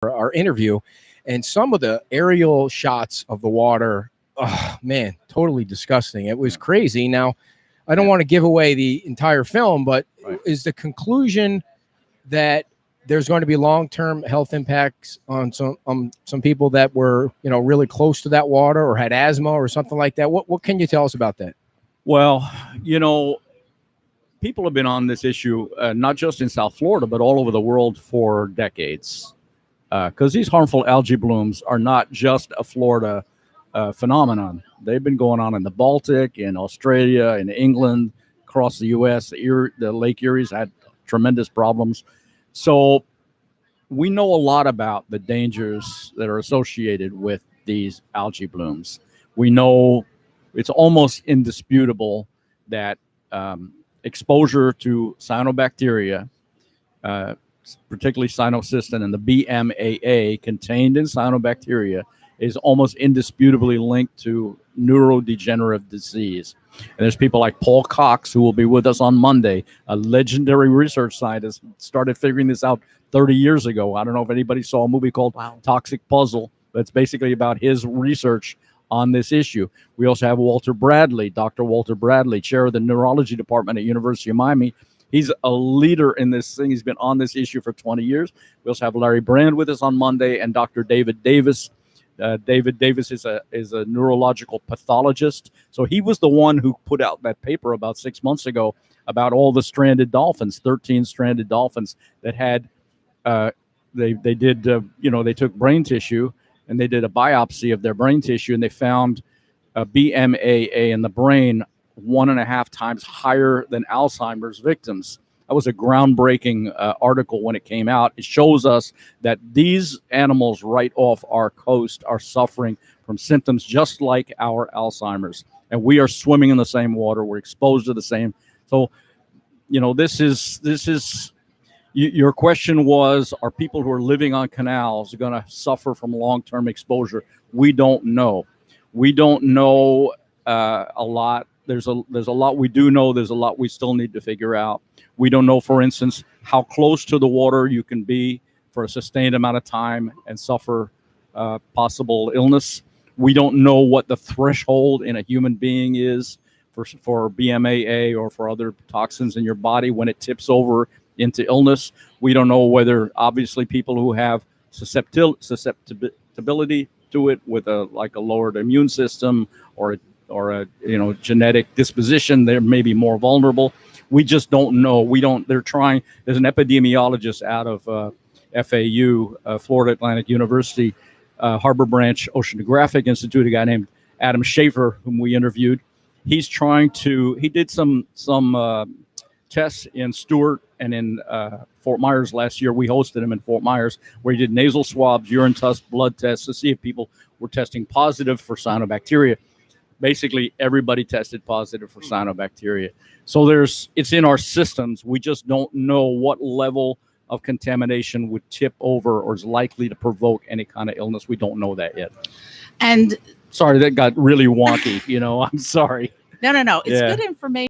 our interview, and some of the aerial shots of the water, oh man, totally disgusting. It was crazy. Now, I don't want to give away the entire film, but is the conclusion that there's going to be long-term health impacts on some people that were, really close to that water or had asthma or something like that? What can you tell us about that? Well, people have been on this issue, not just in South Florida, but all over the world for decades. Because these harmful algae blooms are not just a Florida phenomenon. They've been going on in the Baltic, in Australia, in England, across the U.S. The Lake Erie's had tremendous problems. So we know a lot about the dangers that are associated with these algae blooms. We know it's almost indisputable that exposure to cyanobacteria, particularly cyanocystin and the BMAA contained in cyanobacteria, is almost indisputably linked to neurodegenerative disease. And there's people like Paul Cox, who will be with us on Monday, a legendary research scientist, started figuring this out 30 years ago. I don't know if anybody saw a movie called Toxic Puzzle. That's basically about his research on this issue. We also have Walter Bradley, Dr. Walter Bradley, chair of the neurology department at University of Miami. He's a leader in this thing. He's been on this issue for 20 years. We also have Larry Brand with us on Monday, and Dr. David Davis. David Davis is a neurological pathologist. So he was the one who put out that paper about 6 months ago about all the stranded dolphins, 13 stranded dolphins that had, they took brain tissue and they did a biopsy of their brain tissue, and they found a BMAA in the brain 1.5 times higher than Alzheimer's victims. That was a groundbreaking article when it came out. It shows us that these animals right off our coast are suffering from symptoms just like our Alzheimer's. And we are swimming in the same water. We're exposed to the same. So, this is your question was, are people who are living on canals going to suffer from long-term exposure? We don't know. We don't know a lot. There's a lot we do know. There's a lot we still need to figure out. We don't know, for instance, how close to the water you can be for a sustained amount of time and suffer possible illness. We don't know what the threshold in a human being is for BMAA or for other toxins in your body when it tips over into illness. We don't know whether, obviously, people who have susceptibility to it with a lowered immune system or a genetic disposition, they're maybe more vulnerable. We just don't know. They're trying. There's an epidemiologist out of FAU, Florida Atlantic University, Harbor Branch Oceanographic Institute, a guy named Adam Shafer, whom we interviewed. He did some tests in Stewart and in Fort Myers last year. We hosted him in Fort Myers, where he did nasal swabs, urine tests, blood tests to see if people were testing positive for cyanobacteria. Basically, everybody tested positive for cyanobacteria. So it's in our systems. We just don't know what level of contamination would tip over or is likely to provoke any kind of illness. We don't know that yet. And sorry, that got really wonky. I'm sorry. No. It's good information.